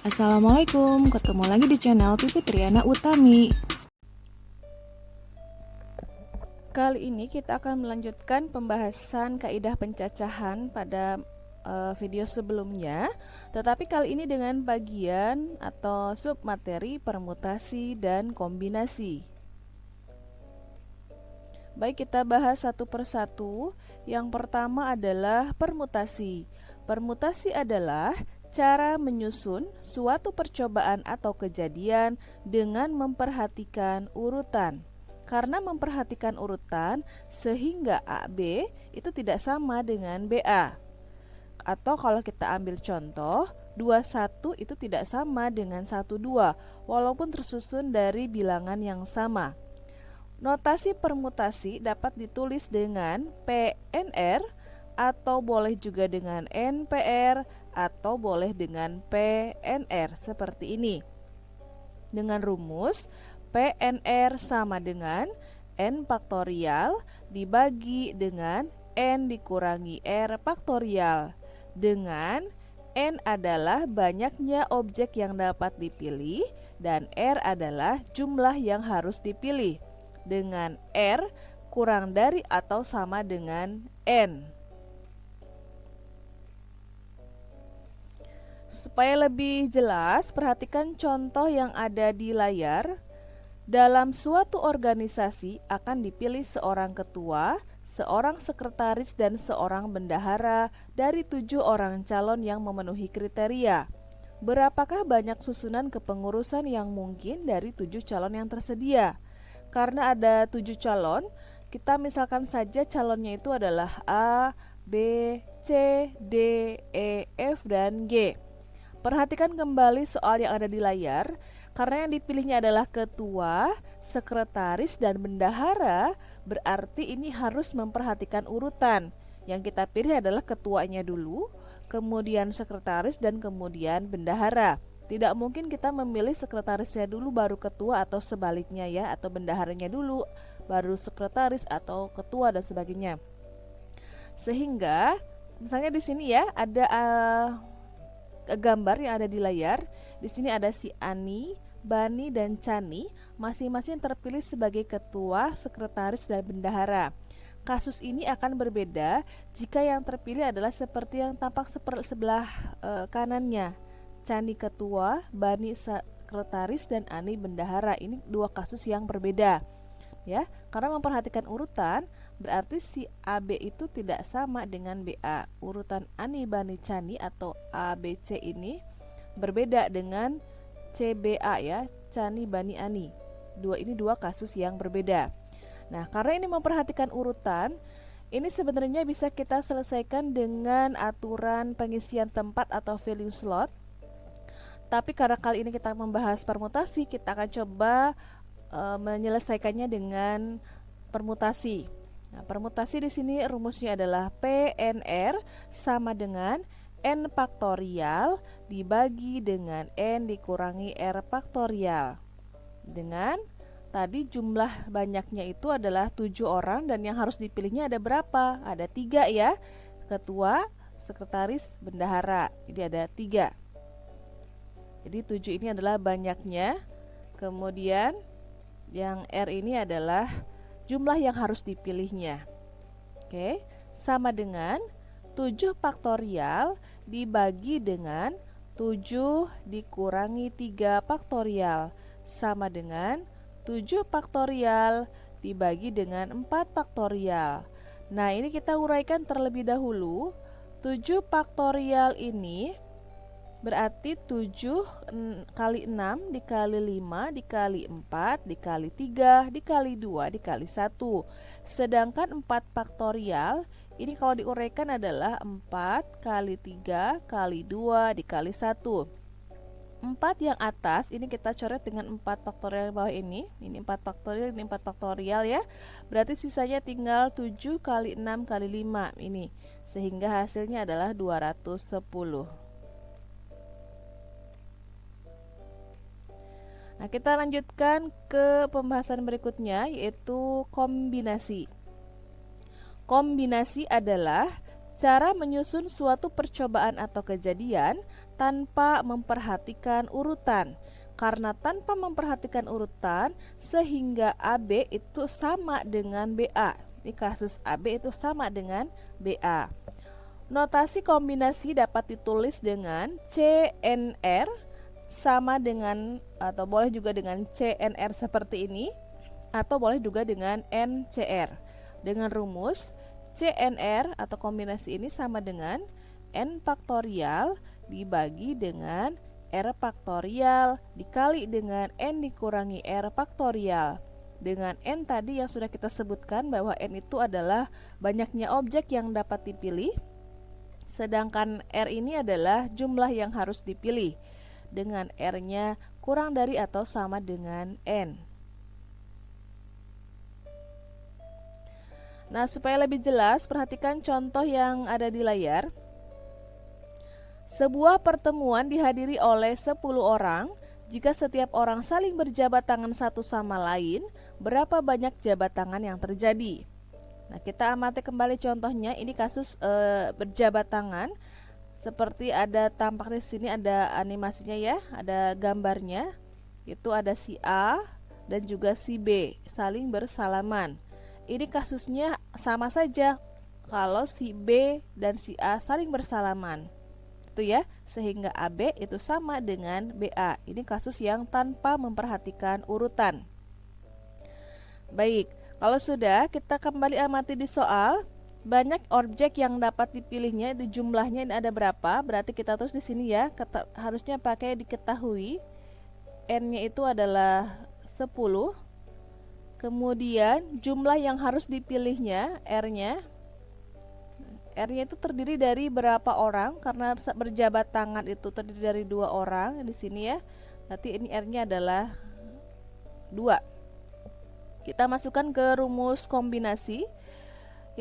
Assalamualaikum, ketemu lagi di channel Pipi Triana Utami. Kali ini kita akan melanjutkan pembahasan kaidah pencacahan pada video sebelumnya, tetapi kali ini dengan bagian atau submateri permutasi dan kombinasi. Baik, kita bahas satu persatu. Yang pertama adalah permutasi. Permutasi adalah cara menyusun suatu percobaan atau kejadian dengan memperhatikan urutan. Karena memperhatikan urutan, sehingga AB itu tidak sama dengan BA. Atau kalau kita ambil contoh, 21 itu tidak sama dengan 12, walaupun tersusun dari bilangan yang sama. Notasi permutasi dapat ditulis dengan PNR atau boleh juga dengan NPR atau boleh dengan PNR seperti ini. Dengan rumus PNR sama dengan N faktorial dibagi dengan N dikurangi R faktorial, dengan N adalah banyaknya objek yang dapat dipilih dan R adalah jumlah yang harus dipilih, dengan R kurang dari atau sama dengan N. Supaya lebih jelas, perhatikan contoh yang ada di layar. Dalam suatu organisasi akan dipilih seorang ketua, seorang sekretaris, dan seorang bendahara dari 7 orang calon yang memenuhi kriteria. Berapakah banyak susunan kepengurusan yang mungkin dari 7 calon yang tersedia? Karena ada 7 calon, kita misalkan saja calonnya itu adalah A, B, C, D, E, F, dan G. Perhatikan kembali soal yang ada di layar. Karena yang dipilihnya adalah ketua, sekretaris, dan bendahara, berarti ini harus memperhatikan urutan. Yang kita pilih adalah ketuanya dulu, kemudian sekretaris, dan kemudian bendahara. Tidak mungkin kita memilih sekretarisnya dulu baru ketua atau sebaliknya ya, atau bendaharanya dulu baru sekretaris atau ketua dan sebagainya. Sehingga misalnya di sini ya ada gambar yang ada di layar. Di sini ada si Ani, Bani, dan Chani, masing-masing terpilih sebagai ketua, sekretaris, dan bendahara. Kasus ini akan berbeda jika yang terpilih adalah seperti yang tampak sebelah kanannya. Chani ketua, Bani sekretaris, dan Ani bendahara. Ini dua kasus yang berbeda. Ya, karena memperhatikan urutan, berarti si AB itu tidak sama dengan BA. Urutan Ani, Bani, Chani atau ABC ini berbeda dengan CBA ya, Chani, Bani, Ani. Ini dua kasus yang berbeda. Nah, karena ini memperhatikan urutan, ini sebenarnya bisa kita selesaikan dengan aturan pengisian tempat atau filling slot. Tapi karena kali ini kita membahas permutasi, kita akan coba menyelesaikannya dengan permutasi. Nah, permutasi di sini rumusnya adalah PNR sama dengan N faktorial dibagi dengan N dikurangi R faktorial. Dengan tadi jumlah banyaknya itu adalah 7 orang dan yang harus dipilihnya ada berapa? Ada 3 ya, ketua, sekretaris, bendahara. Jadi ada 3. Jadi 7 ini adalah banyaknya. Kemudian yang R ini adalah jumlah yang harus dipilihnya. Oke, sama dengan 7 faktorial dibagi dengan 7 dikurangi 3 faktorial, sama dengan 7 faktorial dibagi dengan 4 faktorial. Nah, ini kita uraikan terlebih dahulu. 7 faktorial ini berarti 7 kali 6 dikali 5 dikali 4 dikali 3 dikali 2 dikali 1. Sedangkan 4 faktorial ini kalau diuraikan adalah 4 kali 3 kali 2 dikali 1. 4 yang atas ini kita coret dengan 4 faktorial yang bawah ini. Ini 4 faktorial, ini 4 faktorial ya. Berarti sisanya tinggal 7 kali 6 kali 5 ini. Sehingga hasilnya adalah 210. Nah, kita lanjutkan ke pembahasan berikutnya, yaitu kombinasi. Kombinasi adalah cara menyusun suatu percobaan atau kejadian tanpa memperhatikan urutan. Karena tanpa memperhatikan urutan sehingga AB itu sama dengan BA. Ini kasus AB itu sama dengan BA. Notasi kombinasi dapat ditulis dengan CNR sama dengan, atau boleh juga dengan CNR seperti ini, atau boleh juga dengan NCR. Dengan rumus CNR atau kombinasi ini sama dengan N faktorial dibagi dengan R faktorial dikali dengan N dikurangi R faktorial. Dengan N tadi yang sudah kita sebutkan bahwa N itu adalah banyaknya objek yang dapat dipilih, sedangkan R ini adalah jumlah yang harus dipilih, dengan R-nya kurang dari atau sama dengan N. Nah, supaya lebih jelas, perhatikan contoh yang ada di layar. Sebuah pertemuan dihadiri oleh 10 orang. Jika setiap orang saling berjabat tangan satu sama lain, berapa banyak jabat tangan yang terjadi? Nah, kita amati kembali contohnya. Ini kasus berjabat tangan. Seperti ada tampak di sini, ada animasinya ya, ada gambarnya. Itu ada si A dan juga si B saling bersalaman. Ini kasusnya sama saja kalau si B dan si A saling bersalaman. Itu ya, sehingga AB itu sama dengan BA. Ini kasus yang tanpa memperhatikan urutan. Baik, kalau sudah, kita kembali amati di soal. Banyak objek yang dapat dipilihnya, itu jumlahnya ini ada berapa? Berarti kita tulis di sini ya, harusnya pakai diketahui. N-nya itu adalah 10. Kemudian jumlah yang harus dipilihnya, R-nya itu terdiri dari berapa orang, karena berjabat tangan itu terdiri dari 2 orang di sini ya. Berarti ini R-nya adalah 2. Kita masukkan ke rumus kombinasi,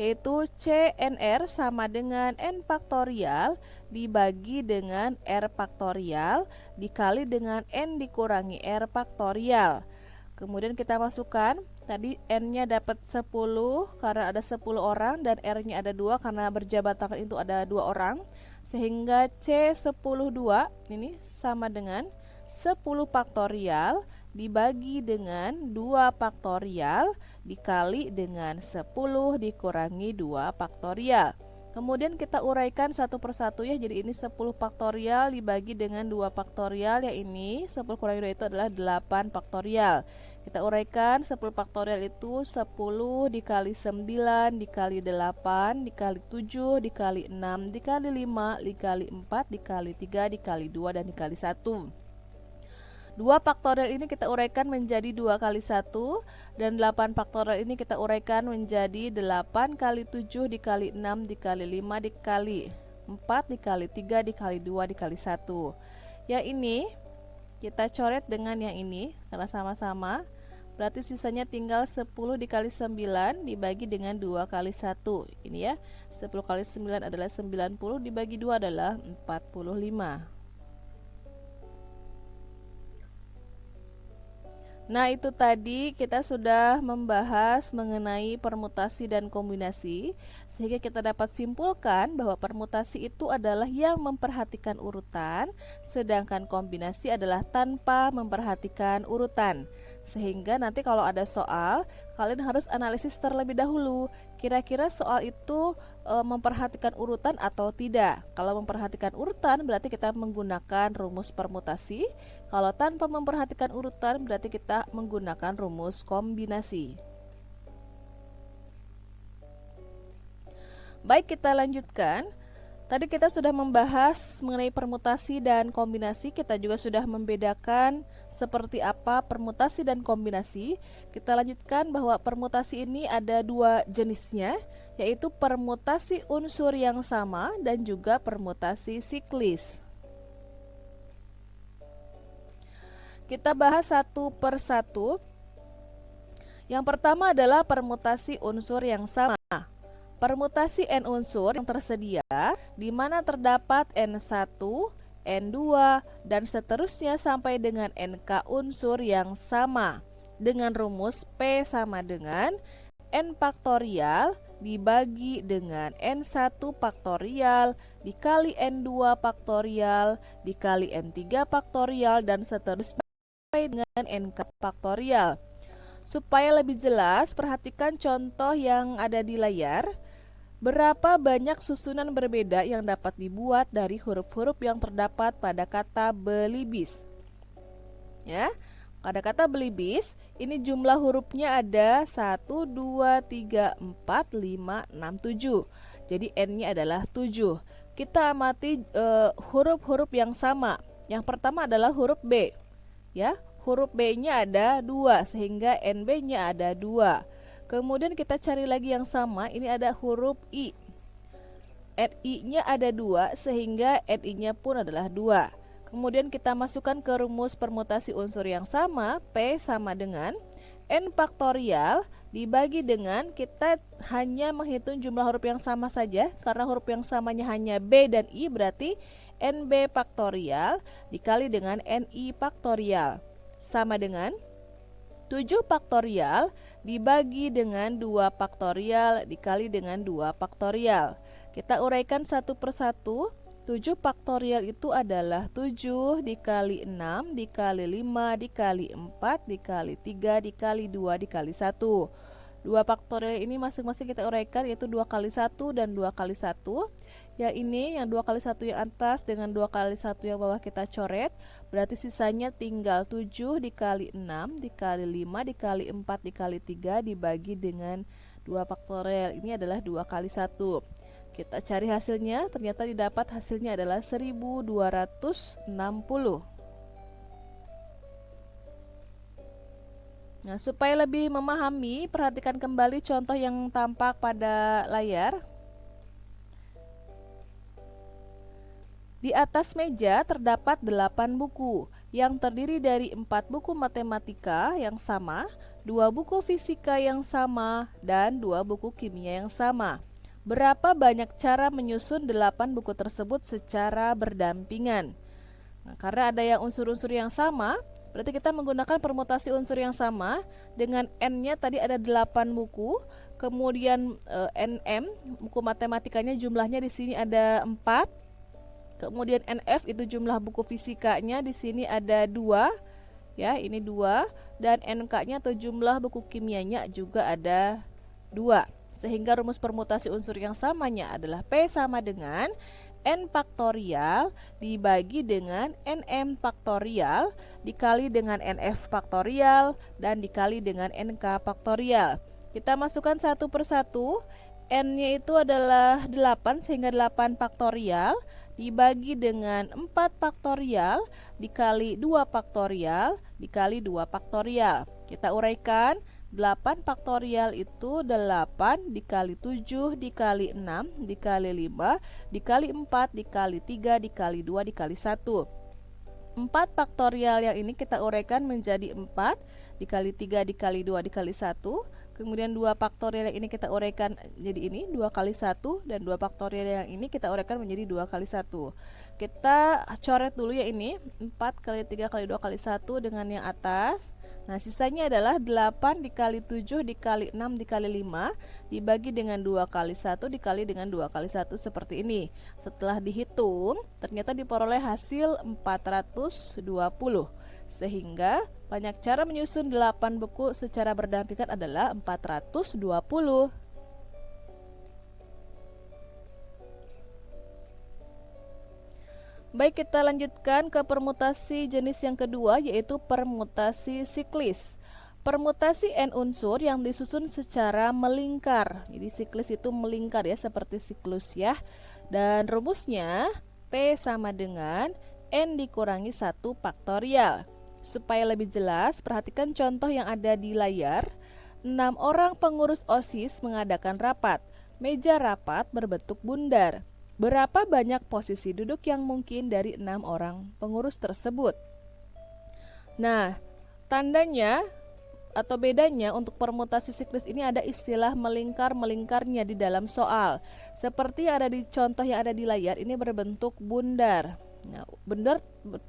yaitu CNR sama dengan N faktorial dibagi dengan R faktorial dikali dengan N dikurangi R faktorial. Kemudian kita masukkan, tadi N-nya dapat 10 karena ada 10 orang, dan R-nya ada 2 karena berjabat tangan itu ada 2 orang. Sehingga C10(2) ini sama dengan 10 faktorial dibagi dengan 2 faktorial dikali dengan 10 dikurangi 2 faktorial. Kemudian kita uraikan satu persatu ya. Jadi ini 10 faktorial dibagi dengan 2 faktorial, ya ini 10 kurangi 2 itu adalah 8 faktorial. Kita uraikan 10 faktorial itu 10 dikali 9 dikali 8 dikali 7 dikali 6 dikali 5 dikali 4 dikali 3 dikali 2 dan dikali 1. 2 faktorial ini kita uraikan menjadi 2 kali 1, dan 8 faktorial ini kita uraikan menjadi 8 kali 7 dikali 6 dikali 5 dikali 4 dikali 3 dikali 2 dikali 1. Yang ini kita coret dengan yang ini karena sama-sama. Berarti sisanya tinggal 10 dikali 9 dibagi dengan 2 kali 1. Ini ya, 10 kali 9 adalah 90 dibagi 2 adalah 45. Nah, itu tadi kita sudah membahas mengenai permutasi dan kombinasi, sehingga kita dapat simpulkan bahwa permutasi itu adalah yang memperhatikan urutan, sedangkan kombinasi adalah tanpa memperhatikan urutan. Sehingga nanti kalau ada soal, kalian harus analisis terlebih dahulu, kira-kira soal itu memperhatikan urutan atau tidak. Kalau memperhatikan urutan berarti kita menggunakan rumus permutasi. Kalau tanpa memperhatikan urutan berarti kita menggunakan rumus kombinasi. Baik, kita lanjutkan. Tadi kita sudah membahas mengenai permutasi dan kombinasi. Kita juga sudah membedakan seperti apa permutasi dan kombinasi. Kita lanjutkan bahwa permutasi ini ada 2 jenisnya, yaitu permutasi unsur yang sama dan juga permutasi siklis. Kita bahas satu per satu. Yang pertama adalah permutasi unsur yang sama. Permutasi n unsur yang tersedia di mana terdapat n1, n2, dan seterusnya sampai dengan nk unsur yang sama dengan rumus P sama dengan n faktorial dibagi dengan N1 faktorial dikali N2 faktorial dikali N3 faktorial dan seterusnya sampai dengan NK faktorial. Supaya lebih jelas, perhatikan contoh yang ada di layar. Berapa banyak susunan berbeda yang dapat dibuat dari huruf-huruf yang terdapat pada kata belibis? Ya, pada kata belibis, ini jumlah hurufnya ada 1, 2, 3, 4, 5, 6, 7. Jadi N-nya adalah 7. Kita amati huruf-huruf yang sama. Yang pertama adalah huruf B. Ya, huruf B-nya ada 2 sehingga NB-nya ada 2. Kemudian kita cari lagi yang sama, ini ada huruf I. NI-nya ada 2 sehingga NI-nya pun adalah 2. Kemudian kita masukkan ke rumus permutasi unsur yang sama, P sama dengan N faktorial dibagi dengan, kita hanya menghitung jumlah huruf yang sama saja. Karena huruf yang samanya hanya B dan I, berarti NB faktorial dikali dengan NI faktorial sama dengan 7 faktorial dibagi dengan 2 faktorial dikali dengan 2 faktorial. Kita uraikan satu persatu. 7 faktorial itu adalah 7 dikali 6 dikali 5 dikali 4 dikali 3 dikali 2 dikali 1. 2 faktorial ini masing-masing kita uraikan, yaitu 2 kali 1 dan 2 kali 1. Yang ini, yang 2 kali 1 yang atas dengan 2 kali 1 yang bawah kita coret. Berarti sisanya tinggal 7 dikali 6 dikali 5 dikali 4 dikali 3 dibagi dengan 2 faktorial. Ini adalah 2 kali 1. Kita cari hasilnya, ternyata didapat hasilnya adalah 1260. Nah, supaya lebih memahami, perhatikan kembali contoh yang tampak pada layar. Di atas meja terdapat 8 buku yang terdiri dari 4 buku matematika yang sama, 2 buku fisika yang sama, dan 2 buku kimia yang sama. Berapa banyak cara menyusun 8 buku tersebut secara berdampingan? Nah, karena ada yang unsur-unsur yang sama, berarti kita menggunakan permutasi unsur yang sama. Dengan N-nya tadi ada 8 buku, kemudian NM, buku matematikanya jumlahnya di sini ada 4. Kemudian NF itu jumlah buku fisikanya di sini ada 2. Ya, ini 2, dan NK-nya atau jumlah buku kimianya juga ada 2. Sehingga rumus permutasi unsur yang samanya adalah P sama dengan N faktorial dibagi dengan NM faktorial dikali dengan NF faktorial dan dikali dengan NK faktorial. Kita masukkan satu persatu. N-nya itu adalah 8 sehingga 8 faktorial dibagi dengan 4 faktorial dikali 2 faktorial dikali 2 faktorial. Kita uraikan, 8 faktorial itu 8 dikali 7 dikali 6 dikali 5 dikali 4 dikali 3 dikali 2 dikali 1. 4 faktorial yang ini kita uraikan menjadi 4 dikali 3 dikali 2 dikali 1. Kemudian 2 faktorial yang ini kita uraikan jadi ini 2 kali 1, dan 2 faktorial yang ini kita uraikan menjadi 2 kali 1. Kita coret dulu ya, ini 4 kali 3 kali 2 kali 1 dengan yang atas. Nah, sisanya adalah 8 dikali 7 dikali 6 dikali 5 dibagi dengan 2 kali 1 dikali dengan 2 kali 1 seperti ini. Setelah dihitung, ternyata diperoleh hasil 420. Sehingga banyak cara menyusun 8 buku secara berdampingan adalah 420. Baik, kita lanjutkan ke permutasi jenis yang kedua, yaitu permutasi siklis. Permutasi N unsur yang disusun secara melingkar. Jadi siklis itu melingkar ya, seperti siklus ya. Dan rumusnya P sama dengan N dikurangi 1 faktorial. Supaya lebih jelas, perhatikan contoh yang ada di layar. 6 orang pengurus OSIS mengadakan rapat. Meja rapat berbentuk bundar. Berapa banyak posisi duduk yang mungkin dari 6 orang pengurus tersebut? Nah, tandanya atau bedanya untuk permutasi siklis ini ada istilah melingkar-melingkarnya di dalam soal. Seperti yang ada di contoh yang ada di layar, ini berbentuk bundar. Nah, benar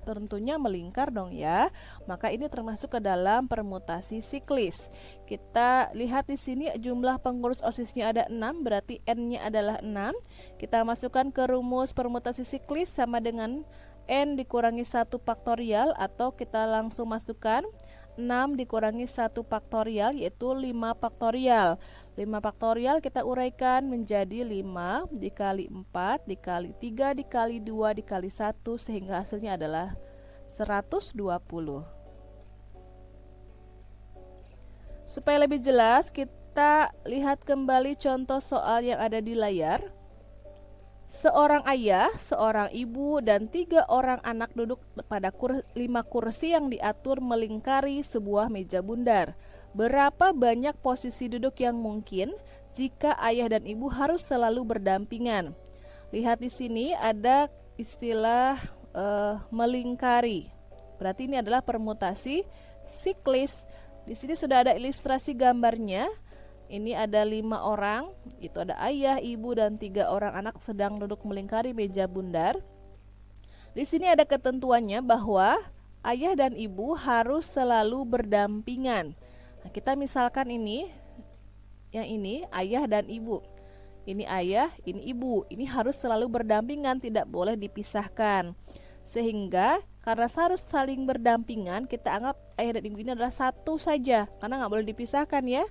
tentunya melingkar dong ya. Maka ini termasuk ke dalam permutasi siklis. Kita lihat di sini jumlah pengurus OSIS-nya ada 6, berarti N-nya adalah 6. Kita masukkan ke rumus permutasi siklis sama dengan N dikurangi 1 faktorial, atau kita langsung masukkan 6 dikurangi 1 faktorial, yaitu 5 faktorial. 5 faktorial kita uraikan menjadi 5 dikali 4 dikali 3 dikali 2 dikali 1, sehingga hasilnya adalah 120. Supaya lebih jelas, kita lihat kembali contoh soal yang ada di layar. Seorang ayah, seorang ibu, dan 3 orang anak duduk pada 5 kursi yang diatur melingkari sebuah meja bundar. Berapa banyak posisi duduk yang mungkin jika ayah dan ibu harus selalu berdampingan? Lihat di sini ada istilah melingkari. Berarti ini adalah permutasi siklis. Di sini sudah ada ilustrasi gambarnya. Ini ada 5 orang, itu ada ayah, ibu, dan 3 orang anak sedang duduk melingkari meja bundar. Di sini ada ketentuannya bahwa ayah dan ibu harus selalu berdampingan. Nah, kita misalkan ini, yang ini ayah dan ibu. Ini ayah, ini ibu. Ini harus selalu berdampingan, tidak boleh dipisahkan. Sehingga karena harus saling berdampingan, kita anggap ayah dan ibu ini adalah satu saja, karena nggak boleh dipisahkan ya.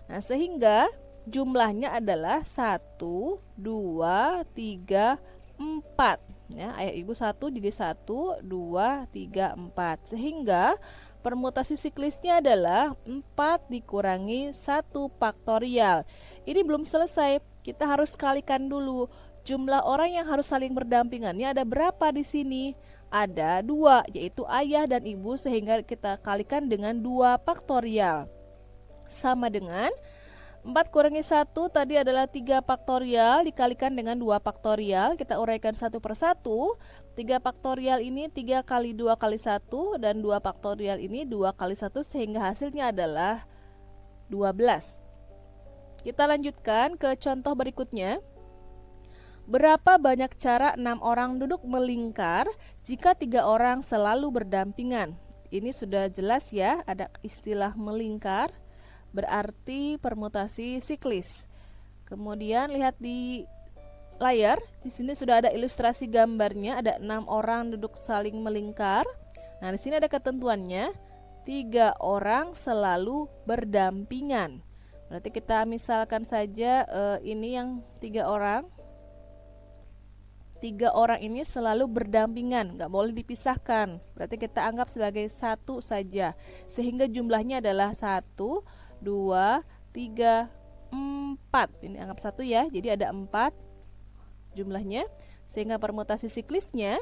Nah, sehingga jumlahnya adalah 1, 2, 3, 4 ya, ayah ibu 1 jadi 1, 2, 3, 4. Sehingga permutasi siklisnya adalah 4 dikurangi 1 faktorial. Ini belum selesai, kita harus kalikan dulu. Jumlah orang yang harus saling berdampingannya ada berapa di sini? Ada 2, yaitu ayah dan ibu, sehingga kita kalikan dengan 2 faktorial. Sama dengan 4 kurangi 1 tadi adalah 3 faktorial dikalikan dengan 2 faktorial. Kita uraikan satu persatu. 3 faktorial ini 3 kali 2 kali 1, dan 2 faktorial ini 2 kali 1, sehingga hasilnya adalah 12. Kita lanjutkan ke contoh berikutnya. Berapa banyak cara 6 orang duduk melingkar jika 3 orang selalu berdampingan? Ini sudah jelas ya, ada istilah melingkar, berarti permutasi siklis. Kemudian lihat di layar, di sini sudah ada ilustrasi gambarnya, ada 6 orang duduk saling melingkar. Nah, di sini ada ketentuannya, 3 orang selalu berdampingan. Berarti kita misalkan saja ini yang 3 orang. 3 orang ini selalu berdampingan, nggak boleh dipisahkan. Berarti kita anggap sebagai satu saja, sehingga jumlahnya adalah 1, 2, 3, 4. Ini anggap 1 ya, jadi ada 4 jumlahnya. Sehingga permutasi siklisnya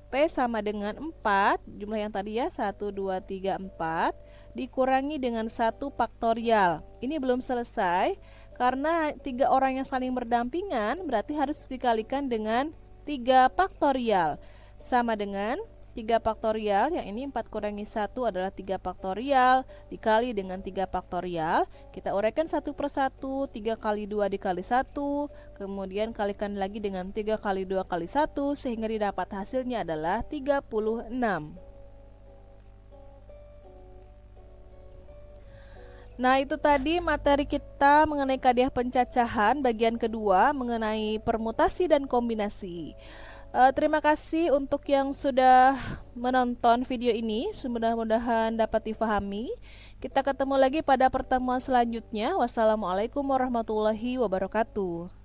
P sama dengan 4, jumlah yang tadi ya, 1, 2, 3, 4, dikurangi dengan 1 faktorial. Ini belum selesai, karena 3 orang yang saling berdampingan berarti harus dikalikan dengan 3 faktorial. Sama dengan 3 faktorial, yang ini 4 kurangi 1 adalah 3 faktorial dikali dengan 3 faktorial. Kita uraikan satu persatu, 3 kali 2 dikali 1, kemudian kalikan lagi dengan 3 kali 2 kali 1, sehingga didapat hasilnya adalah 36. Nah, itu tadi materi kita mengenai kaedah pencacahan bagian kedua mengenai permutasi dan kombinasi. Terima kasih untuk yang sudah menonton video ini. Mudah-mudahan dapat difahami. Kita ketemu lagi pada pertemuan selanjutnya. Wassalamualaikum warahmatullahi wabarakatuh.